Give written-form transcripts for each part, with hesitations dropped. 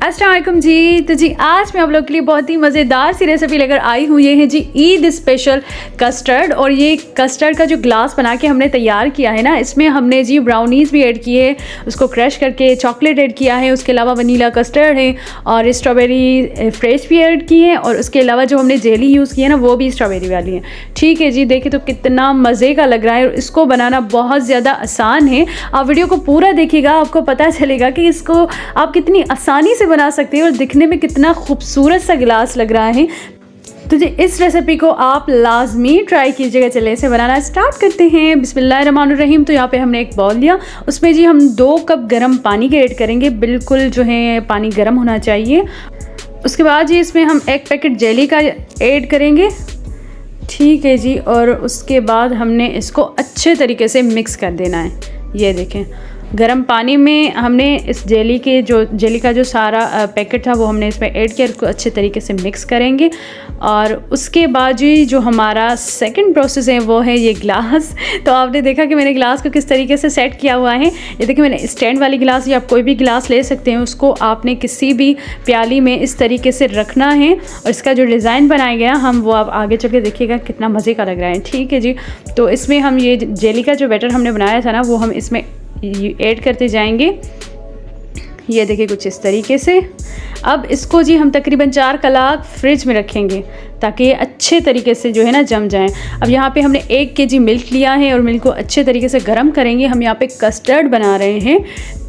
अस्सलाम वालेकुम जी। तो जी आज मैं आप लोग के लिए बहुत ही मज़ेदार सी रेसिपी लेकर आई हूँ। ये है जी ईद स्पेशल कस्टर्ड। और ये कस्टर्ड का जो ग्लास बना के हमने तैयार किया है ना, इसमें हमने जी ब्राउनीज़ भी ऐड किए, उसको क्रश करके चॉकलेट ऐड किया है, उसके अलावा वनीला कस्टर्ड है और स्ट्रॉबेरी फ्रेश भी ऐड की है, और उसके अलावा जो हमने जेली यूज़ की है ना वो भी स्ट्रॉबेरी वाली है। ठीक है जी, देखिए तो कितना मज़े का लग रहा है और इसको बनाना बहुत ज़्यादा आसान है। आप वीडियो को पूरा देखिएगा, आपको पता चलेगा कि इसको आप कितनी आसानी से बना सकते हैं और दिखने में कितना खूबसूरत सा गिलास लग रहा है। तो जी इस रेसिपी को आप लाजमी ट्राई कीजिएगा। चलिए इसे बनाना स्टार्ट करते हैं। बिस्मिल्लाहिर्रहमानिर्रहीम। तो यहाँ पे हमने एक बाउल लिया, उसमें जी हम 2 कप गर्म पानी के ऐड करेंगे। बिल्कुल जो है पानी गर्म होना चाहिए। उसके बाद जी इसमें हम 1 पैकेट जेली का ऐड करेंगे। ठीक है जी, और उसके बाद हमने इसको अच्छे तरीके से मिक्स कर देना है। ये देखें गर्म पानी में हमने इस जेली का जो सारा पैकेट था वो हमने इसमें ऐड किया, इसको अच्छे तरीके से मिक्स करेंगे। और उसके बाद जी जो हमारा सेकंड प्रोसेस है वो है ये ग्लास। तो आपने देखा कि मैंने ग्लास को किस तरीके से सेट किया हुआ है। ये देखिए मैंने स्टैंड वाली ग्लास या आप कोई भी ग्लास ले सकते हैं, उसको आपने किसी भी प्याली में इस तरीके से रखना है और इसका जो डिज़ाइन बनाया गया हम वो आप आगे चल के देखिएगा कितना मज़े का लग रहा है। ठीक है जी, तो इसमें हम ये जेली का जो बैटर हमने बनाया था ना वो हम इसमें ऐड करते जाएंगे। ये देखिए कुछ इस तरीके से। अब इसको जी हम तकरीबन 4 कलाक फ्रिज में रखेंगे ताकि ये अच्छे तरीके से जो है ना जम जाए। अब यहाँ पे हमने 1 केजी मिल्क लिया है और मिल्क को अच्छे तरीके से गर्म करेंगे। हम यहाँ पे कस्टर्ड बना रहे हैं।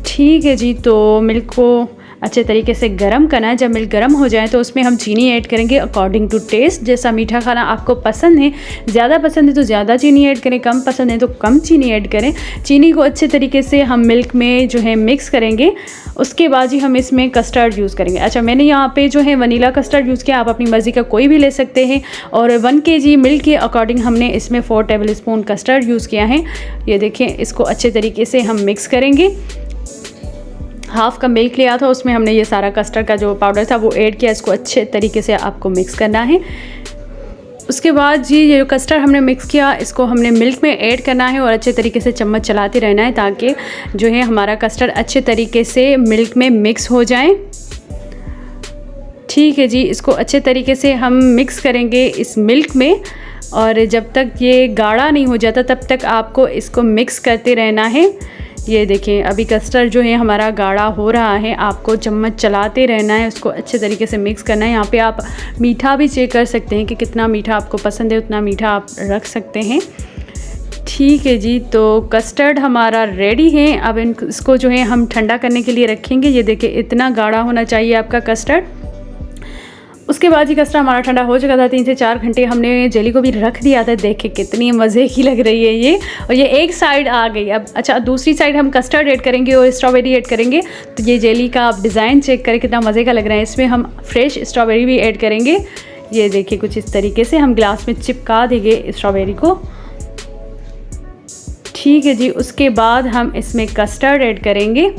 ठीक है जी, तो मिल्क को अच्छे तरीके से गर्म करना है। जब मिल्क गर्म हो जाए तो उसमें हम चीनी ऐड करेंगे अकॉर्डिंग टू टेस्ट। जैसा मीठा खाना आपको पसंद है, ज़्यादा पसंद है तो ज़्यादा चीनी ऐड करें, कम पसंद है तो कम चीनी ऐड करें। चीनी को अच्छे तरीके से हम मिल्क में जो है मिक्स करेंगे। उसके बाद ही हम इसमें कस्टर्ड यूज़ करेंगे। अच्छा, मैंने यहाँ पे जो है वनीला कस्टर्ड यूज़ किया, आप अपनी मर्ज़ी का कोई भी ले सकते हैं। और 1 केजी मिल्क के अकॉर्डिंग हमने इसमें 4 टेबल स्पून कस्टर्ड यूज़ किया है। ये देखिए इसको अच्छे तरीके से हम मिक्स करेंगे। हाफ़ का मिल्क लिया था, उसमें हमने ये सारा कस्टर्ड का जो पाउडर था वो ऐड किया। इसको अच्छे तरीके से आपको मिक्स करना है। उसके बाद जी ये जो कस्टर्ड हमने मिक्स किया इसको हमने मिल्क में ऐड करना है और अच्छे तरीके से चम्मच चलाते रहना है ताकि जो है हमारा कस्टर्ड अच्छे तरीके से मिल्क में मिक्स हो जाए। ठीक है जी, इसको अच्छे तरीके से हम मिक्स करेंगे इस मिल्क में, और जब तक ये गाढ़ा नहीं हो जाता तब तक आपको इसको मिक्स करते रहना है। ये देखें अभी कस्टर्ड जो है हमारा गाढ़ा हो रहा है, आपको चम्मच चलाते रहना है, उसको अच्छे तरीके से मिक्स करना है। यहाँ पे आप मीठा भी चेक कर सकते हैं कि कितना मीठा आपको पसंद है, उतना मीठा आप रख सकते हैं। ठीक है जी, तो कस्टर्ड हमारा रेडी है। अब इसको जो है हम ठंडा करने के लिए रखेंगे। ये देखिए इतना गाढ़ा होना चाहिए आपका कस्टर्ड। उसके बाद ही कस्टर्ड हमारा ठंडा हो चुका था। 3 से 4 घंटे हमने जेली को भी रख दिया था। देखिए कितनी मज़े की लग रही है ये, और ये एक साइड आ गई। अब अच्छा दूसरी साइड हम कस्टर्ड ऐड करेंगे और स्ट्रॉबेरी ऐड करेंगे। तो ये जेली का आप डिज़ाइन चेक करें कितना मज़े का लग रहा है। इसमें हम फ्रेश स्ट्रॉबेरी भी ऐड करेंगे। ये देखिए कुछ इस तरीके से हम ग्लास में चिपका देंगे स्ट्रॉबेरी को। ठीक है जी, उसके बाद हम इसमें कस्टर्ड ऐड करेंगे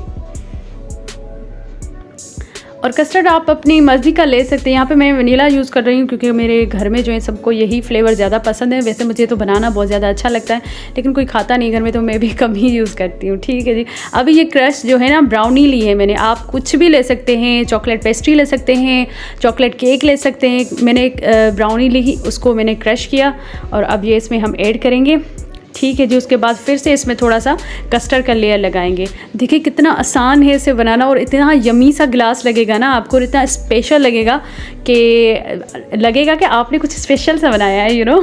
और कस्टर्ड आप अपनी मर्ज़ी का ले सकते हैं। यहाँ पे मैं वनीला यूज़ कर रही हूँ क्योंकि मेरे घर में जो है सबको यही फ्लेवर ज़्यादा पसंद है। वैसे मुझे तो बनाना बहुत ज़्यादा अच्छा लगता है लेकिन कोई खाता नहीं घर में, तो मैं भी कम ही यूज़ करती हूँ। ठीक है जी, अभी ये क्रश जो है ना ब्राउनी ली है मैंने, आप कुछ भी ले सकते हैं, चॉकलेट पेस्ट्री ले सकते हैं, चॉकलेट केक ले सकते हैं। मैंने एक ब्राउनी ली, उसको मैंने क्रश किया और अब ये इसमें हम ऐड करेंगे। ठीक है जी, उसके बाद फिर से इसमें थोड़ा सा कस्टर्ड का लेयर लगाएंगे। देखिए कितना आसान है इसे बनाना और इतना यमी सा ग्लास लगेगा ना आपको, इतना स्पेशल लगेगा कि आपने कुछ स्पेशल सा बनाया है, यू नो।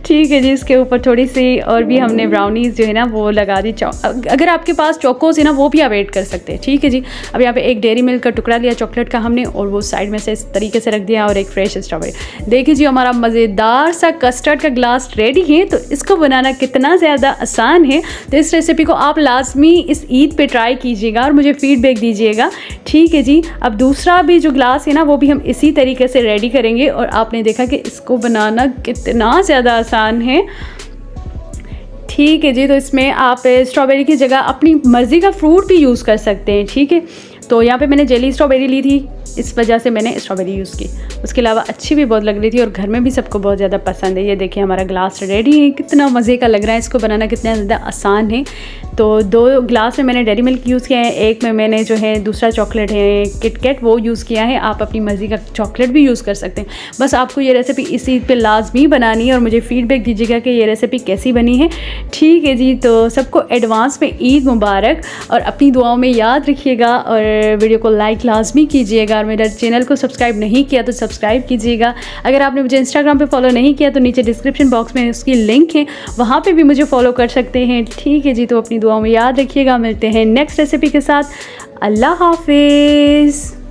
ठीक है जी, इसके ऊपर थोड़ी सी और भी हमने ब्राउनीज़ जो है ना वो लगा दी। अगर आपके पास चोकोस है ना वो भी आप ऐड कर सकते हैं। ठीक है जी, अब यहाँ पे एक डेयरी मिल्क का टुकड़ा लिया चॉकलेट का हमने और वो साइड में से इस तरीके से रख दिया, और एक फ्रेश स्ट्रॉबेरी। देखिए जी हमारा मज़ेदार सा कस्टर्ड का ग्लास रेडी है। तो इसको बनाना कितना ज़्यादा आसान है। तो इस रेसिपी को आप लाजमी इस ईद पे ट्राई कीजिएगा और मुझे फीडबैक दीजिएगा। ठीक है जी, अब दूसरा भी जो ग्लास है ना वो भी हम इसी तरीके से रेडी करेंगे और आपने देखा कि इसको बनाना कितना ज़्यादा आसान है। ठीक है जी, तो इसमें आप स्ट्रॉबेरी की जगह अपनी मर्ज़ी का फ्रूट भी यूज़ कर सकते हैं। ठीक है, तो यहाँ पे मैंने जेली स्ट्रॉबेरी ली थी, इस वजह से मैंने स्ट्रॉबेरी यूज़ की। उसके अलावा अच्छी भी बहुत लग रही थी और घर में भी सबको बहुत ज़्यादा पसंद है। ये देखिए हमारा ग्लास रेडी है, कितना मज़े का लग रहा है, इसको बनाना कितना ज़्यादा आसान है। तो 2 ग्लास में मैंने डेयरी मिल्क यूज़ किया है, एक में मैंने जो है दूसरा चॉकलेट है किटकैट वो यूज़ किया है। आप अपनी मर्ज़ी का चॉकलेट भी यूज़ कर सकते हैं। बस आपको ये रेसिपी इसी पे लाजमी बनानी है और मुझे फ़ीडबैक दीजिएगा कि ये रेसिपी कैसी बनी है। ठीक है जी, तो सबको एडवांस में ईद मुबारक और अपनी दुआओं में याद रखिएगा और वीडियो को लाइक लाजमी कीजिएगा और मेरे चैनल को सब्सक्राइब नहीं किया तो सब्सक्राइब कीजिएगा। अगर आपने मुझे इंस्टाग्राम पे फॉलो नहीं किया तो नीचे डिस्क्रिप्शन बॉक्स में उसकी लिंक है, वहाँ पे भी मुझे फॉलो कर सकते हैं। ठीक है जी, तो अपनी दुआओं में याद रखिएगा। मिलते हैं नेक्स्ट रेसिपी के साथ। अल्लाह हाफिज़।